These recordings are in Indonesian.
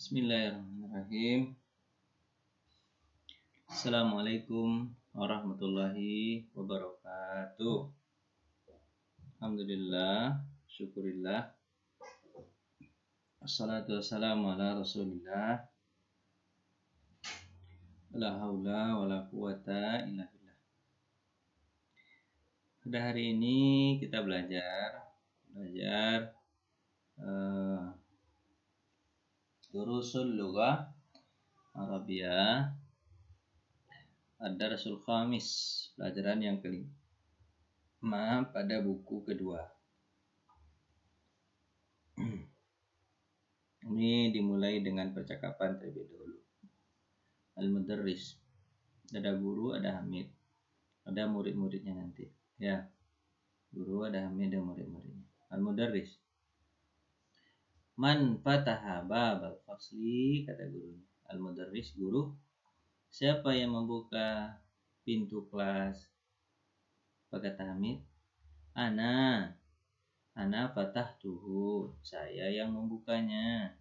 Bismillahirrahmanirrahim. Assalamualaikum warahmatullahi wabarakatuh. Alhamdulillah, syukurillah. Assalatu wassalamu ala rasulillah. La haula wala quwata illa billah. Pada hari ini kita belajar Durusul Lughah Arabiyah Ad-Darsul Khamis, pelajaran yang kelima pada buku kedua. Ini dimulai dengan percakapan terlebih dahulu. Al-Mudarris, ada guru, ada Hamid, ada murid-muridnya nanti. Ya, guru, ada Hamid, ada murid-muridnya. Al-Mudarris, man fataha babal fasli, kata gurunya. Al-Mudarris, guru, siapa yang membuka pintu kelas? Apa kata Hamid? Ana fatahtuhu, saya yang membukanya.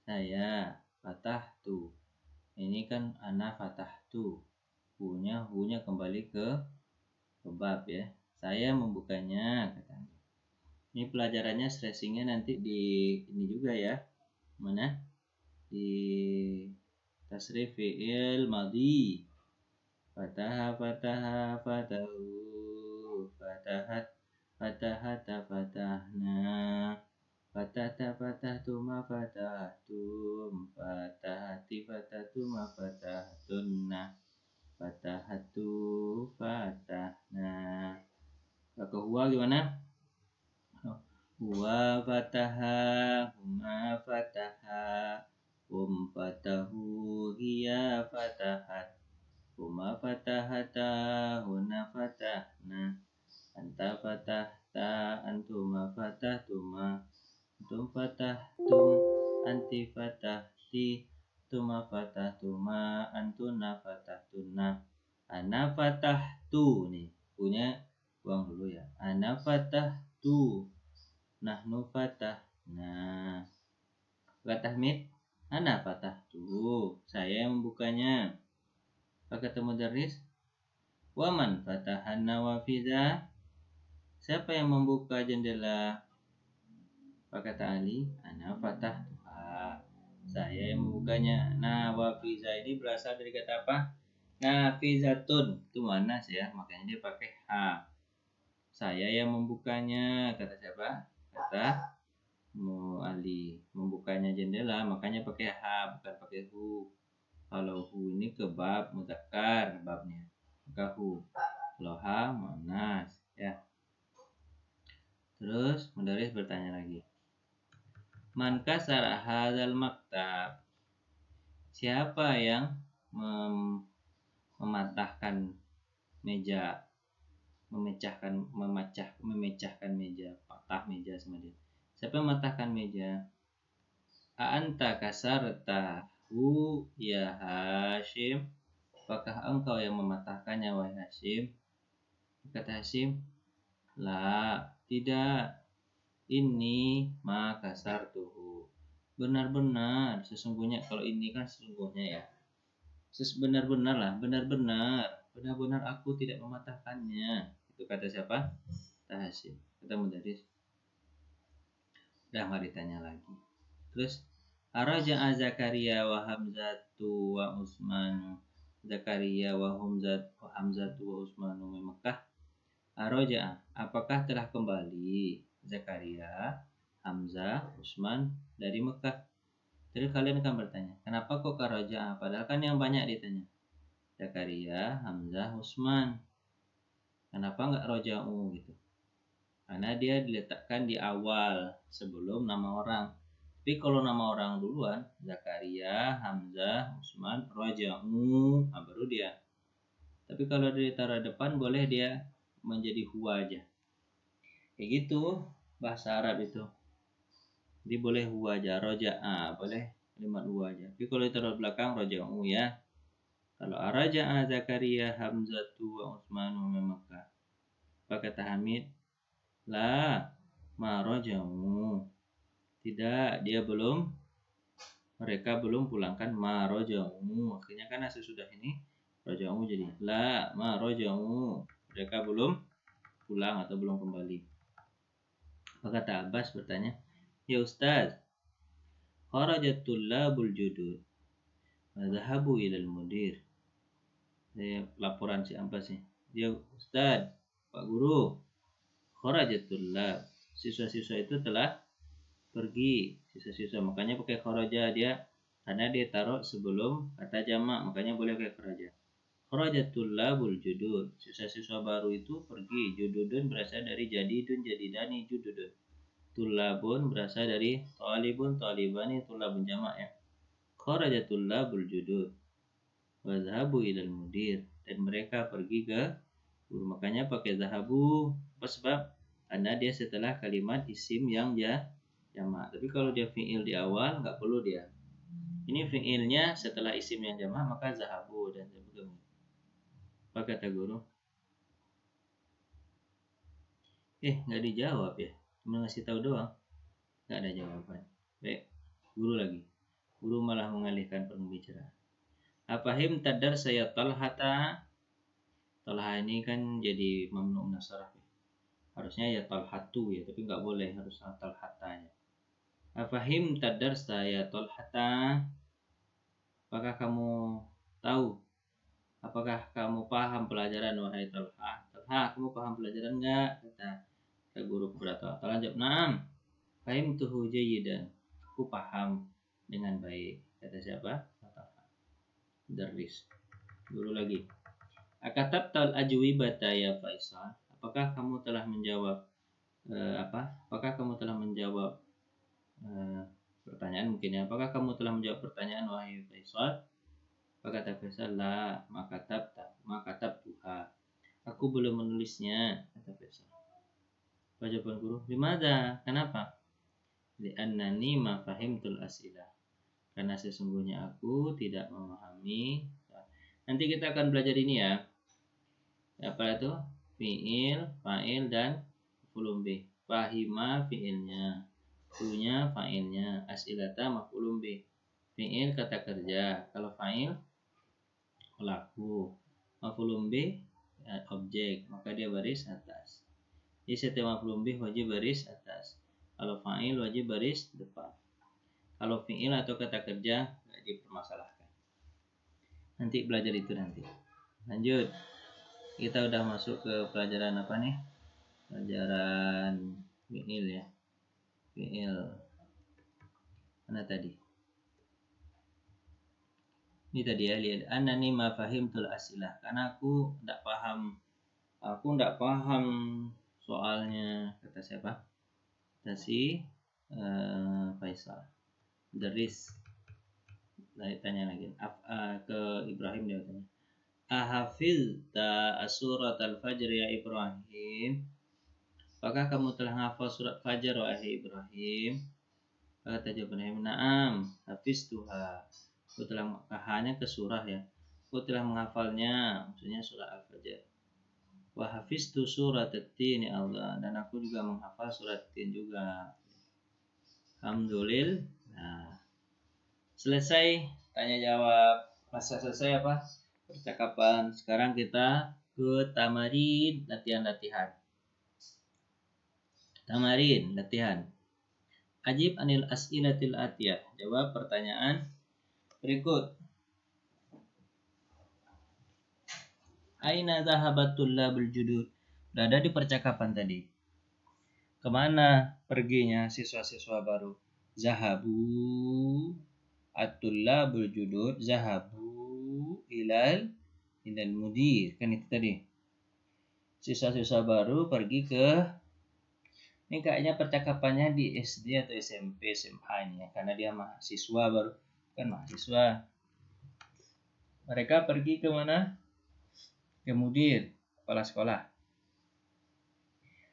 Saya fatahtu. Ini kan ana fatahtu. Hunya kembali ke bab ya. Saya membukanya, katanya. Ini pelajarannya stressingnya nanti di ini juga ya. Mana? Di tasrif fi'il madhi. Fataha fatahu, fatahat fatahata fatahna, fatahta fatahtum fatahtum, fatahati fatahtum fatahtunna, fatahatu fatahna. Kalau huwa gimana? Huwa fataha, huma fataha, fatahu, hiya fatahat, huma fatahata, huna fatahna, anta fatahta, antuma fatahtuma, antum fatahtum, anti fatahti, tuma fatahtuma, antuna fatahtunna, ana fatahtu. Nih punya buang dulu ya. Ana fatahtu, nahnu fatahna. Kata Hamid, ana fatahtu, saya yang membukanya. Kata Mudarris, waman fatahan nawafiza, siapa yang membuka jendela? Kata Ali, ana fatahtuha, saya yang membukanya. Nawafiza ini berasal dari kata apa? Nafizatun, itu manas ya, makanya dia pakai ha. Saya yang membukanya, kata siapa? Kata Ali, membukanya jendela, makanya pakai ha, bukan pakai hu. Kalau hu ini ke bab muzakkar babnya, maka hu. Kalau ha muannas ya. Terus Mudarris bertanya lagi, man kasara hadzal maktab, siapa yang mematahkan meja, memecahkan meja, patah meja sama dia. Siapa yang mematahkan meja? A'anta kasartahu ya Hashim, apakah engkau yang mematahkannya wahai Hashim? Kata Hashim, la, tidak. Ini ma kasartuhu, benar-benar, sesungguhnya. Kalau ini kan sesungguhnya ya, benar-benar aku tidak mematahkannya. Itu kata siapa? Kata Hashim. Kata Mudarris, udah nggak ditanya lagi. Terus araja'a Zakaria wa Hamzatu wa Utsman, Zakaria wa Hamzatu wa Utsmanu min Makkah. Araja'a, apakah telah kembali Zakaria, Hamzah, Utsman dari Mekah? Terus kalian akan bertanya, kenapa kok karaja'a? Padahal kan yang banyak ditanya. Zakaria, Hamzah, Utsman. Kenapa enggak roja'u gitu? Karena dia diletakkan di awal sebelum nama orang. Tapi kalau nama orang duluan, Zakaria, Hamzah, Utsman, roja'u, baru dia. Tapi kalau ditaruh depan boleh dia menjadi huwa aja. Kayak gitu bahasa Arab itu. Jadi boleh huwa aja, roja'a, boleh kalimat huwa aja. Tapi kalau ditaruh belakang roja'u ya. Kalau araja'a Zakaria, Hamzatu wa Utsmanu min Makkah. Apa kata Hamid? La, ma roja'u. Tidak, dia belum mereka belum pulangkan ma roja'u. Akhirnya kan sesudah ini roja'u jadi la ma roja'u. Mereka belum pulang atau belum kembali. Maka kata Abbas bertanya, ya Ustaz, kharajat tullabul judud wa dhahabu ilal mudir. Laporan si Abbas nih. Ya Ustaz, Pak Guru, kharajat tullab. Siswa-siswa itu telah pergi. Siswa-siswa makanya pakai kharaja dia karena dia taruh sebelum kata jamak, makanya boleh pakai kharaja. Kharajat tullabul judud. Siswa-siswa baru itu pergi. Jududun berasal dari jadidun, jadidani, jududun. Tullabun berasal dari talibun, talibani, tullabun jamak ya. Kharajat tullabul judud wa dhahabu ilal mudir. Dan mereka pergi ke guru. Makanya pakai zahabu. Apa sebab? Karena dia setelah kalimat isim yang jamak. Tapi kalau dia fi'il di awal nggak perlu dia. Ini fi'ilnya setelah isim yang jamak maka zahabu dan sebagainya. Apa kata guru? Nggak dijawab ya. Cuma ngasih tahu doang. Nggak ada jawaban. Baik, guru lagi. Guru malah mengalihkan pembicaraan. Afahim tadar saya talhata. Talha ini kan jadi mamnu nasarah. Harusnya ya talhatu ya, tapi nggak boleh, harus talhatanya. Afahim tadar saya talhata. Apakah kamu tahu? Apakah kamu paham pelajaran wahai Talha? Talha, kamu paham pelajaran enggak? Kata guru kepada Talha. Talha jawab, "Na'am. Fahimtuhu jayyidan." Aku paham dengan baik. Kata siapa? Talha. Darris. Guru lagi. Akatabtal ajwibata ya Faisal. Apakah kamu telah menjawab Apakah kamu telah menjawab pertanyaan mungkin ya? Apakah kamu telah menjawab pertanyaan wahai Faisal? Maka kata Faisal, la makatab tuha. Aku belum menulisnya, kata Faisal. Apa jawaban guru? Dimana? Kenapa? Li'annani ma fahimtul asilah. Karena sesungguhnya aku tidak memahami. Nanti kita akan belajar ini ya. Apa itu? Fi'il, fa'il, dan maf'ulun bih. Fahima fi'ilnya, punya fa'ilnya, as'ilata maf'ulun bih. Fi'il kata kerja, kalau fa'il pelaku, maf'ulun bih objek, maka dia baris atas. Jadi setiap maf'ulun bih wajib baris atas. Kalau fa'il wajib baris depan. Kalau fi'il atau kata kerja nggak dipermasalahkan. Nanti belajar itu nanti. Lanjut. Kita udah masuk ke pelajaran apa nih? Pelajaran fi'il ya. Fi'il. Mana tadi? Ini tadi ya, lihat. Annani ma fahimtul asilah. Karena aku enggak paham soalnya. Kata siapa? Kata si Faisal. Daris. Tanya lagi. Ke Ibrahim dia tanya. Ahafilta surat al-fajr ya Ibrahim? Apakah kamu telah hafal surat Fajar wahai Ibrahim? Kata Ibrahim, na'am, hafiztuha. Aku telah hanya ke surah ya. Aku telah menghafalnya, maksudnya surah Al-Fajr. Wa hafiztu surat at-tin ya Allah, dan aku juga menghafal surat at-tin juga. Alhamdulillah. Nah, selesai tanya jawab. Masa selesai apa? Percakapan. Sekarang kita ke tamarin, latihan-latihan. Tamarin, latihan. Ajib anil as'ilatil atiyah. Jawab pertanyaan berikut. Aina dhahabat tullabul judud. Berada di percakapan tadi. Kemana perginya siswa-siswa baru? Zahabu at-tullabul judud. Zahabu ilal mudir. Kan itu tadi. Siswa-siswa baru pergi ke. Ini kayaknya percakapannya di SD atau SMP, SMA ini ya. Karena dia mahasiswa baru. Kan mahasiswa. Mereka pergi ke mana? Ke mudir, kepala sekolah.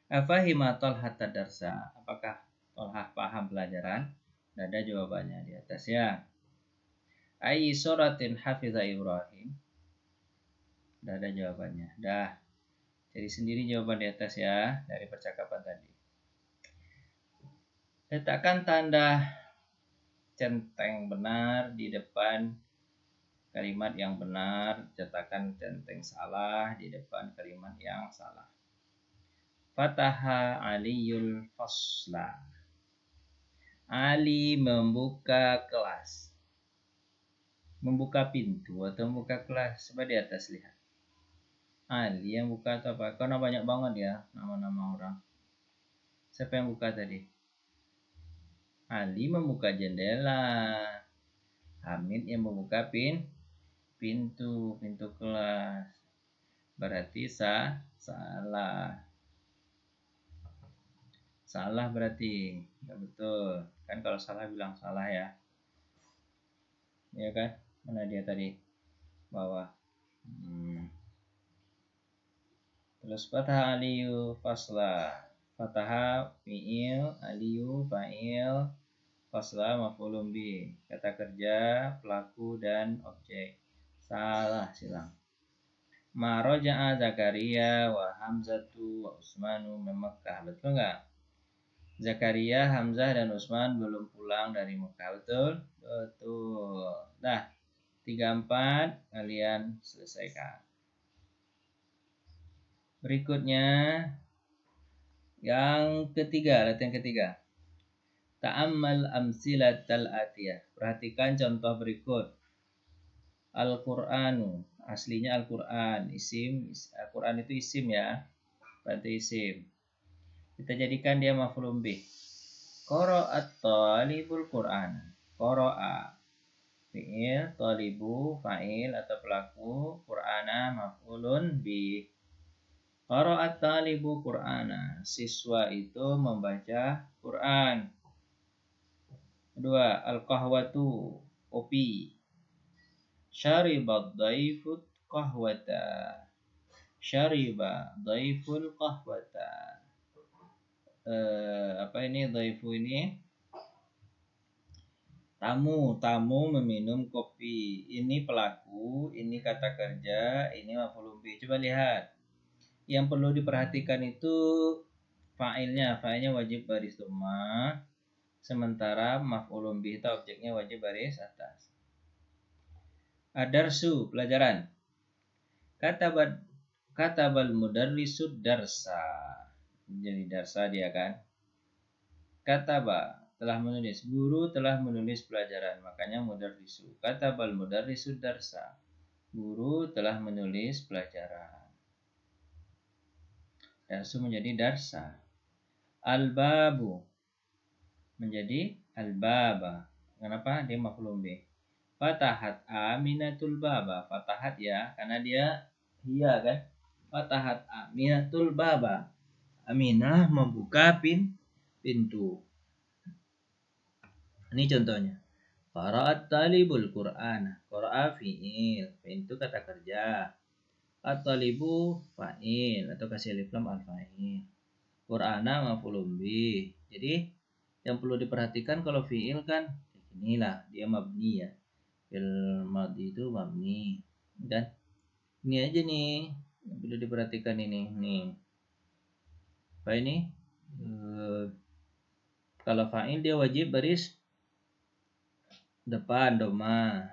Afahima Talha tadarsa. Apakah Talha paham pelajaran? Ada jawabannya di atas ya. Ayy suratin hafidha Ibrahim. Ada jawabannya. Dah. Jadi sendiri jawaban di atas ya dari percakapan tadi. Letakkan tanda centeng benar di depan kalimat yang benar, cetakan centeng salah di depan kalimat yang salah. Fataha Aliyul fasla. Ali membuka kelas. Membuka pintu atau membuka kelas. Coba di atas lihat. Ali yang buka atau apa? Karena banyak banget ya nama-nama orang. Siapa yang buka tadi? Ali membuka jendela. Hamid yang membuka pintu kelas. Berarti salah. Salah berarti. Enggak betul. Kan kalau salah bilang salah ya. Ya kan? Mana dia tadi? Bawah. Terus fathah aliyu fasla. Fathah fi'il, aliyu fa'il, fasla maf'ulun bi. Kata kerja, pelaku dan objek. Salah silang. Ma roja'a Zakaria wa Hamzatu wa Utsmanu min Makkah. Betul enggak? Zakaria, Hamzah dan Utsman belum pulang dari Mekah. Betul? Betul. Nah, 3-4 kalian selesaikan. Berikutnya yang ketiga, latihan ketiga. Ta'ammal amsilatal atiyah. Perhatikan contoh berikut. Al-Qur'anu, aslinya Al-Qur'an, isim, Al-Qur'an itu isim ya. Berarti isim. Kita jadikan dia maf'ulun bih. Qara'at talibul Qur'an. Qara'a fi'il, talibu fa'il atau pelaku, Qur'ana maf'ulun bih. Qara'at talibu Qur'ana. Siswa itu membaca Qur'an. Kedua, al-qahwatu, kopi. Syaribat dhaifut qahwata. Syariba dhaiful qahwata. Apa ini dhaifu ini? Tamu meminum kopi. Ini pelaku, ini kata kerja, ini maf'ulun bih. Coba lihat. Yang perlu diperhatikan itu fa'ilnya wajib baris dhamma, sementara maf'ulun bih itu objeknya wajib baris atas. Adarsu, pelajaran. Katabal mudarrisud darsa. Jadi darsa dia kan. Kataba, telah menulis. Guru telah menulis pelajaran, makanya mudarrisu. Katabal mudarrisud darsa. Guru telah menulis pelajaran. Darsu menjadi darsa. Al-babu menjadi al-baba. Kenapa? Dia maf'ulun bih. Fatahat Aminatul baba. Fatahat ya, karena dia hiya kan. Fatahat Aminatul baba. Aminah membuka pintu. Ini contohnya. Qara'at talibul Qur'ana. Qara'a fi'il. Pintu kata kerja. At-talibu fa'il atau kasih alif lam al-fa'il. Qur'ana maf'ulun bih. Jadi yang perlu diperhatikan kalau fi'il kan inilah dia mabni ya. Fil madhi itu mabni. Dan ini aja nih yang perlu diperhatikan ini. Nih. Apa ini? Kalau fa'il dia wajib baris depan doma.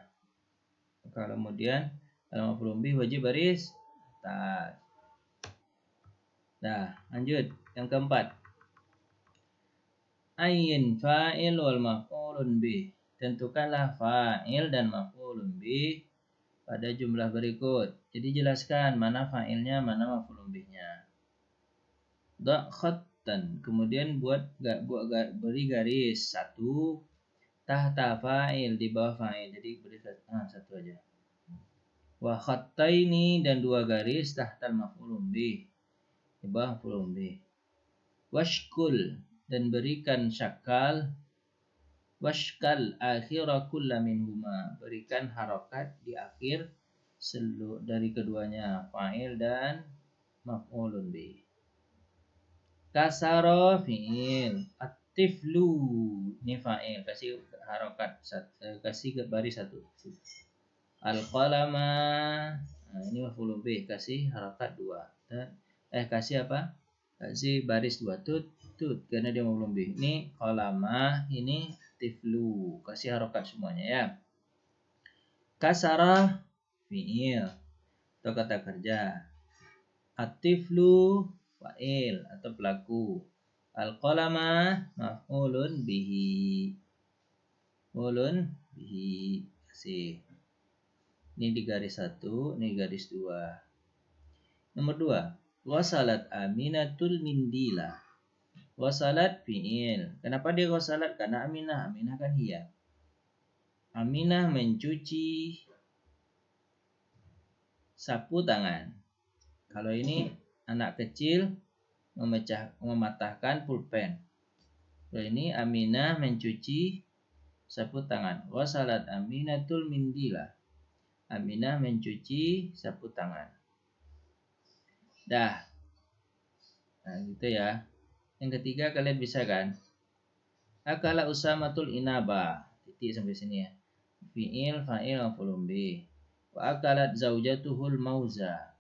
Kemudian kalau maf'ulun bih wajib baris atas. Nah, lanjut yang keempat. Ayin fa'il wal maf'ulun bih. Tentukanlah fa'il dan maf'ulun bih pada jumlah berikut. Jadi jelaskan mana fa'ilnya, mana maf'ulun bihnya. Da' khattan. Kemudian beri garis satu tahta fa'il, di bawah fa'il. Jadi beri satu aja. Wa khattaini, dan 2 garis tahtal maf'ulun bih, di bawah maf'ulun bih. Washkul, dan berikan syakal. Washkal akhira kulla minhuma, berikan harokat di akhir dari keduanya, fa'il dan maf'ulun bih. Kasara fi'il, at-tiflu ini fa'il, kasih harokat, kasih baris satu. Al-qalama, ini maf'ulun bih, kasih harokat 2. Dan kasih apa? Kasih baris 2, tut karena dia maf'ulun bih. Ini qalama, ini At-tiflu. Kasih harokat semuanya ya. Kasara fi'il atau kata kerja. At-tiflu fa'il atau pelaku. Al-qalama maf'ulun bihi. Maf'ulun bihi. Kasih. Ini di garis 1, ini garis 2. Nomor 2. Ghasalat Aminatul mindila. Ghasalat fi'il. Kenapa dia ghasalat? Karena Aminah. Aminah kan hiya. Aminah mencuci sapu tangan. Kalau ini anak kecil mematahkan pulpen. Kalau ini Aminah mencuci sapu tangan. Ghasalat Aminatul mindila. Aminah mencuci sapu tangan. Dah. Nah, gitu ya. Yang ketiga kalian bisa kan? Akala Usamatul inaba. Titik sampai sini ya. Fi'il, fa'il, maf'ulun bih. Wa akalat zaujatuhul mauza.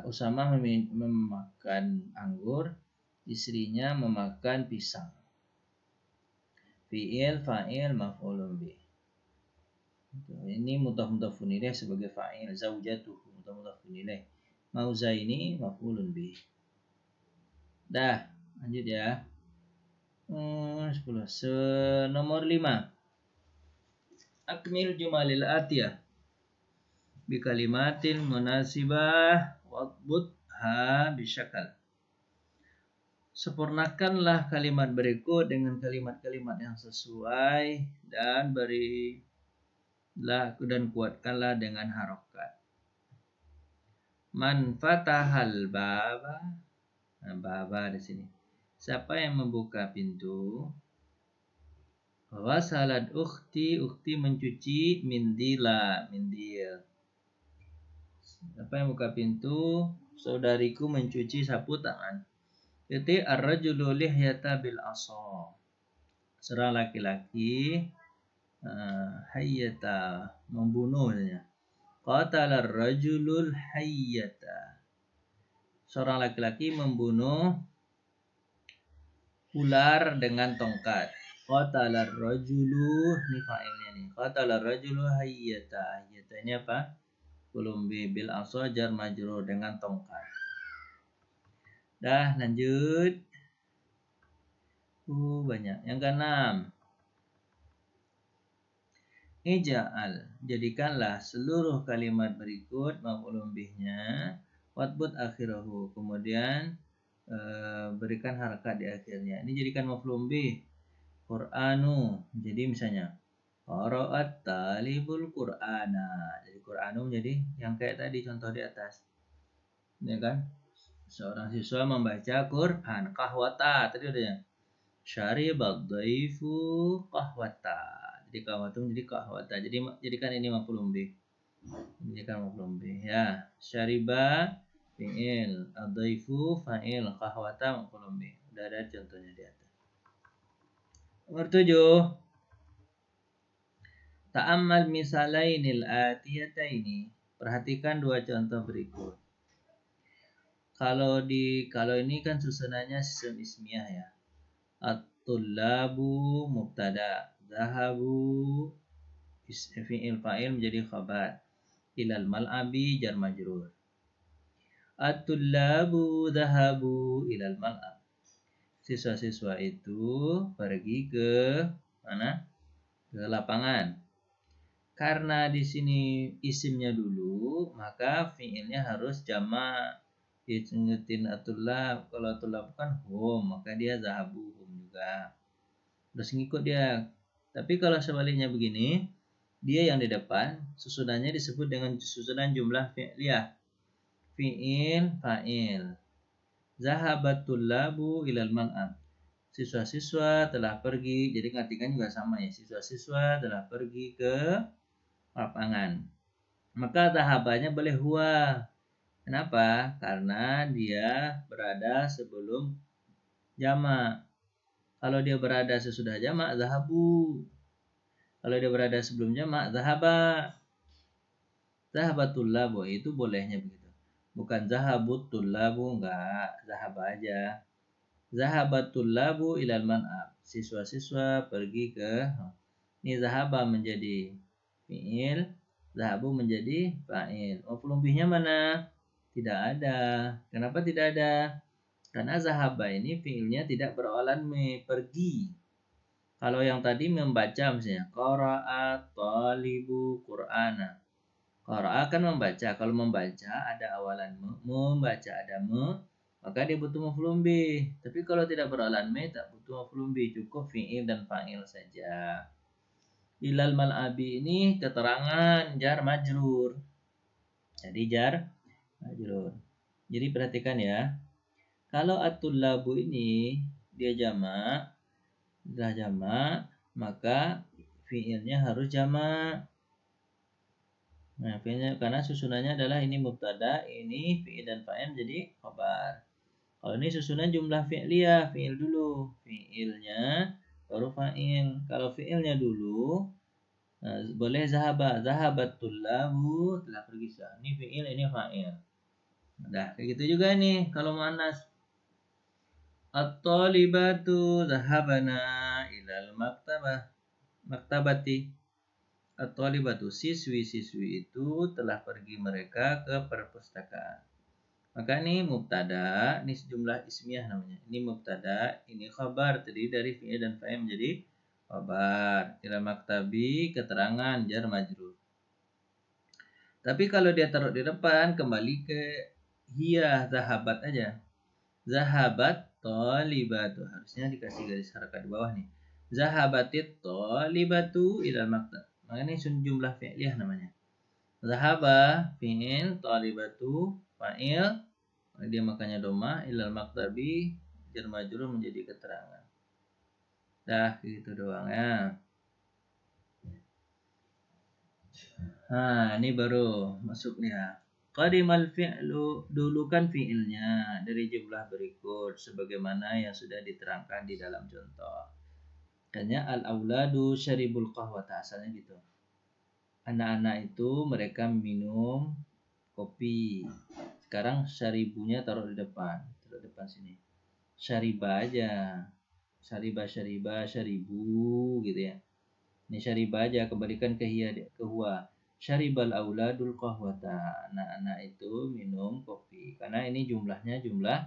Usama memakan anggur, istrinya memakan pisang. Fi'il, fa'il, maf'ulun bih. Ini mudhaf-mudhafun ilaih sebagai fa'il, zaujatuhu mudhaf-mudhafun ilaih. Mauza ini maf'ulun bih. Dah, lanjut ya. 10. Nomor 5. Akmil jumalil atiyah bi kalimatin munasibah wadbutha bisyakal. Sempurnakanlah kalimat berikut dengan kalimat-kalimat yang sesuai dan berilah dan kuatkanlah dengan harokat. Man fatahal baba. Nah, baba di sini. Siapa yang membuka pintu? Ghasalat ukhti. Ukhti mencuci mindil. Siapa yang buka pintu? Saudariku mencuci sapu tangan. Jadi ar-rajulu lihyata bil asa. Seorang laki-laki hayyata membunuhnya. Qatala ar-rajulul hayyata. Seorang laki-laki membunuh ular dengan tongkat. Qatala ar-rajulu, ini fa'ilnya nih. Qatala ar-rajulu hayyata. Hayyata ini apa? Belum bil asa jar majrur dengan tongkat. Dah, lanjut. Banyak. Yang keenam. Ija'al. Jadikanlah seluruh kalimat berikut maf'ulun bihnya watbut akhirahu. Kemudian berikan harakat di akhirnya. Ini jadikan maf'ulun bih. Qur'anu. Jadi misalnya qara'at talibul Qur'ana. Jadi Qur'anu menjadi yang kayak tadi contoh di atas. Ya kan? Seorang siswa membaca Quran. Qahwata tadi udah ya. Syaribad dhaifu qahwata. Jadi qahwata menjadi qahwata. Jadi jadikan ini maf'ulun bih. Jadikan maf'ulun bih ya. Syariba fi'il, ad-dhaifu fa'il, qahwata maf'ulun bih. Udah ada contohnya di atas. Nomor 7. Ta'ammal misalainil atiyataini. Perhatikan dua contoh berikut. Kalau ini kan susunannya susun ismiyah ya. At-tullabu mubtada, zahabu fi'il fa'il menjadi khabar. Ilal mal'abi jar majrur. At-tullabu zahabu ilal mal'ab. Siswa-siswa itu pergi ke mana? Ke lapangan. Karena di sini isimnya dulu, maka fi'ilnya harus jamak. Ingetin atulab, kalau atulab kan hum, maka dia zahabu hum juga. Terus ngikut dia. Tapi kalau sebaliknya begini, dia yang di depan, susunannya disebut dengan susunan jumlah fi'liyah. Fi'il, fa'il. Zahabatul labu ilal mal'ab. Siswa-siswa telah pergi, jadi ngartikan juga sama ya. Siswa-siswa telah pergi ke lapangan. Maka zahabanya boleh huwa. Kenapa? Karena dia berada sebelum jamak. Kalau dia berada sesudah jamak, zahabu. Kalau dia berada sebelum jamak, zahaba. Zahabatul labu itu bolehnya begitu. Bukan zahabutul labu, enggak. Zahaba aja. Zahabatul labu ilal man'ab. siswa-siswa pergi ke. Ini zahaba menjadi fi'il, zahabu menjadi fa'il. Maf'ul bihnya mana? Tidak ada. Kenapa tidak ada? Karena zahaba ini fi'ilnya tidak berawalan me, pergi. Kalau yang tadi membaca misalnya qara'a talibu qur'ana. Qara'a kan membaca. Kalau membaca ada awalan membaca ada maka dia butuh maf'ul bih. Tapi kalau tidak berawalan me tak butuh maf'ul bih, cukup fi'il dan fa'il saja. Ilal mal'abi ini keterangan jar majrur. Jadi jar majrur. Jadi perhatikan ya. Kalau at-tullabu ini dia jamak, sudah jamak, maka fi'ilnya harus jamak. Nah, fi'ilnya karena susunannya adalah ini mubtada, ini fi'il dan fa'il jadi khabar. Kalau ini susunan jumlah fi'liyah, fi'il dulu, fi'ilnya baru fa'il. Kalau fi'ilnya dulu, nah, boleh zahabat tullabu, telah pergi. Ini fi'il, ini fa'il. Nah, kayak gitu juga nih kalau muannas. At-talibatu zahabana ilal maktabati. At-talibatu siswi-siswi itu telah pergi mereka ke perpustakaan. Maka ini mubtada, ini sejumlah ismiyah namanya. Ini mubtada, ini khabar terdiri dari fi'il dan fa'il menjadi khabar. Ilal maktabi keterangan jar majrur. Tapi kalau dia taruh di depan kembali ke hiya zahabat aja. Zahabat talibatu, harusnya dikasih garis harakat di bawah nih. Zahabatit talibatu ilal maktab. Maka ini jumlah fi'liyah namanya. Zahaba fi'il, talibatu fa'il, dia makanya doma, ilal maktabi jar majrur menjadi keterangan. Dah gitu doang ya. Nah, ini baru masuk nih ya. Qadimal fi'lu, dulu kan fi'ilnya dari jumlah berikut sebagaimana yang sudah diterangkan di dalam contoh. Makanya al-auladu syaribul qahwata, asalnya gitu. Anak-anak itu mereka minum kopi. Sekarang syaribunya taruh di depan sini. Syariba aja. Syariba, syaribu gitu ya. Ini syariba aja, kembalikan ke hiya, ke huwa. Syaribal auladul qahwata. Anak-anak itu minum kopi. Karena ini jumlahnya jumlah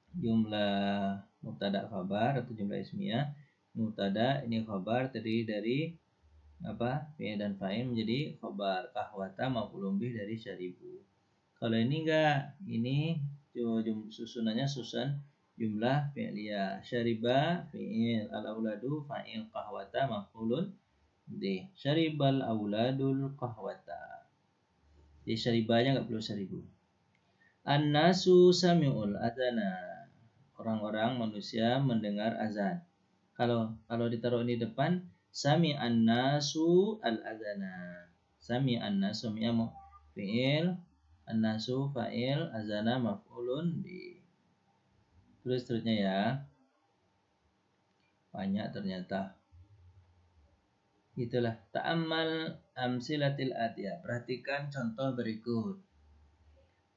jumlah mubtada khabar atau jumlah ismiyah. Mubtada ini khabar terdiri dari fi'il dan fa'il menjadi khabar. Qahwata maf'ulun bih dari syaribu. Kalau ini enggak, ini susunannya susun jumlah fi'liyah. Syariba fi'il, al-auladu fa'il, qahwata maf'ulun bih. Syaribal auladul qahwata. Jadi syaribanya enggak perlu syaribu. An-nasu sami'ul adzana. Orang-orang manusia mendengar azan. Kalau ditaruh di depan, sami an-nasu al-adzana. Sami an-nasu fi'il, an-nasu fa'il, azana maf'ulun bi. Terus seterusnya ya. Banyak ternyata. Itulah ta'ammal amsilatil atiyah. Perhatikan contoh berikut.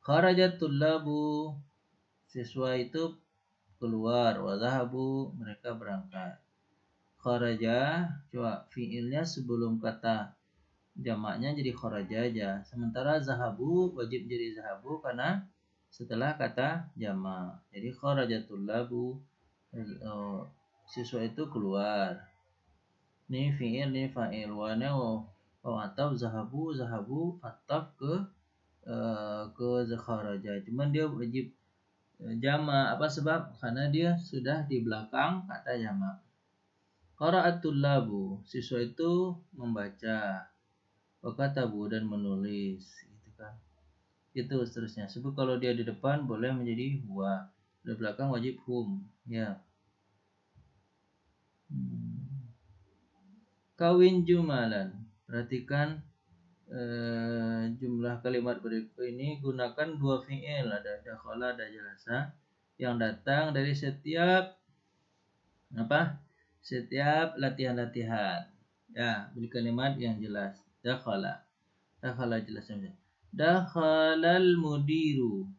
Kharajat tullabu, siswa itu keluar, wa zahabu, mereka berangkat. Kharaja, coba fiilnya sebelum kata jamaknya jadi kharaja aja. Sementara zahabu wajib jadi zahabu karena setelah kata jamak. Jadi kharajatul labu, siswa itu keluar. Ini fiil, ini fa'il. Wana atau zahabu ataf ke kharaja. Cuman dia wajib jamak. Apa sebab? Karena dia sudah di belakang kata jamak. Qara'atul labu, siswa itu membaca. Wakatabu dan menulis, gitu kan. Itu seterusnya. Sebab kalau dia di depan boleh menjadi huwa, di belakang wajib hum, ya. Kawin jumalan. Perhatikan jumlah kalimat berikut ini gunakan dua fi'il, ada dakhala, ada jalasa yang datang dari setiap setiap latihan-latihan. Ya, beri kalimat yang jelas. Dakhala jelasnya. Dakhalal mudiru.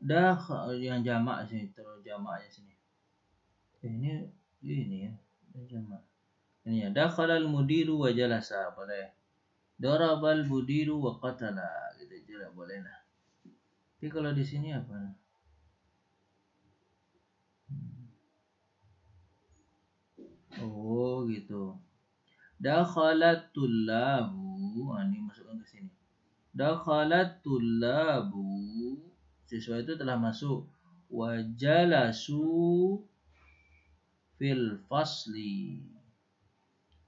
Yang jamak sini, terus jamaknya sini. Ini ya, jamak. Ini ya, dakhalal mudiru wa jalasa, boleh. Darabal mudiru wa qatala, gitu juga boleh lah. Tapi kalau di sini apa? Oh gitu. Dakhalat tullabu, ini masukkan ke sini. Dakhalat tullabu, siswa itu telah masuk. Wajalasu fil fasli.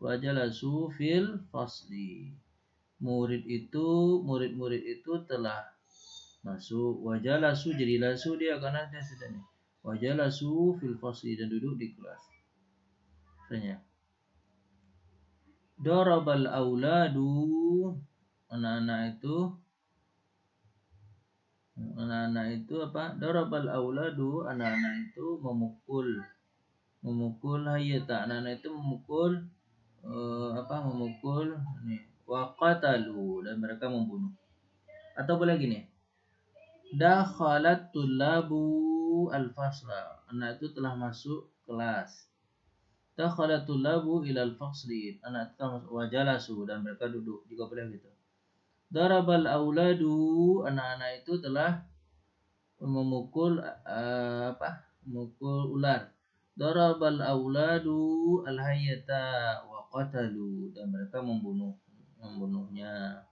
Wajalasu fil fasli. Murid-murid itu telah masuk. Wajalasu, jadi lasu dia karena dia sudah nih. Wajalasu fil fasli, dan duduk di kelas. Misalnya, darabal auladu, anak-anak itu apa? Darabal auladu, anak-anak itu memukul hayyata, anak-anak itu memukul memukul nih, waqatalu, dan mereka membunuh. Atau boleh gini, dakhalat tullabu al-fasla, anak itu telah masuk kelas. Dakhalat tullabu ilal fasli, anak itu telah masuk. Wajalasu, dan mereka duduk, juga boleh gitu. Darabal auladu, anak-anak itu telah memukul memukul ular. Darabal auladu al-hayyata wa qatalu, dan mereka membunuhnya.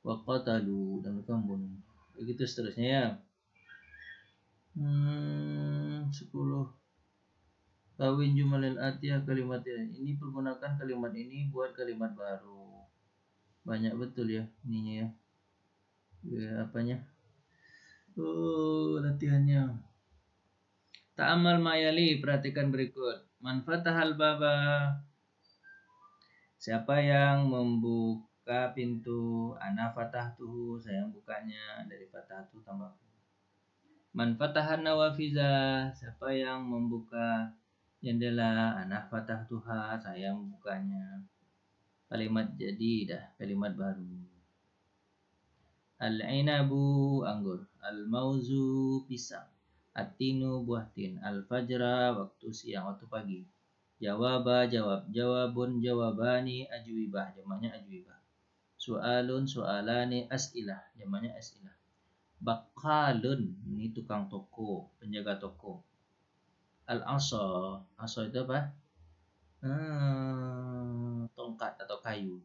Wa qatalu, dan mereka membunuh. Begitu seterusnya ya. 10. Kawin jumalil atiyah kalimat ini, pergunakan kalimat ini buat kalimat baru. Banyak betul ya ininya ya. Apanya? Latihannya. Ta'amal mayali, perhatikan berikut. Man fatahal baba, siapa yang membuka pintu? Ana fatahtuhu, saya yang bukanya. Dari fatahtu tambah. Man fatahan nawafiza, siapa yang membuka jendela? Ana fatahtuha, saya yang membukanya. Kalimat jadidah, kalimat baru. Al-inabu, anggur. Al-mauzu, pisang. At-tinu, buah tin. Al-fajra, waktu siang, waktu pagi. Jawaba, jawab. Jawabun, jawabani. Ajwibah, jamaknya ajwibah. Soalun, soalani. As'ilah, jamaknya as'ilah. Bakalun, ini tukang toko, penjaga toko. Al-asa, asa itu apa? Tongkat atau kayu.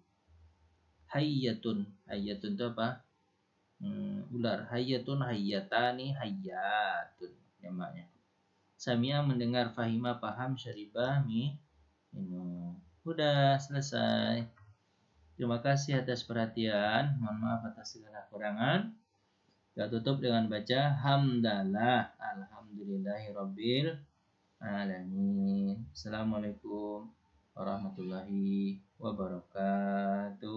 Hayyatun, hayyatun itu apa? Ular. Hayyatun, hayyatani, hayyatun, jamaknya. Samia, mendengar. Fahima, paham. Syaribah, minum. Udah selesai. Terima kasih atas perhatian. Mohon maaf atas segala kekurangan. Kita tutup dengan baca hamdalah, alhamdulillahirabbil alamin. Assalamualaikum warahmatullahi wabarakatuh.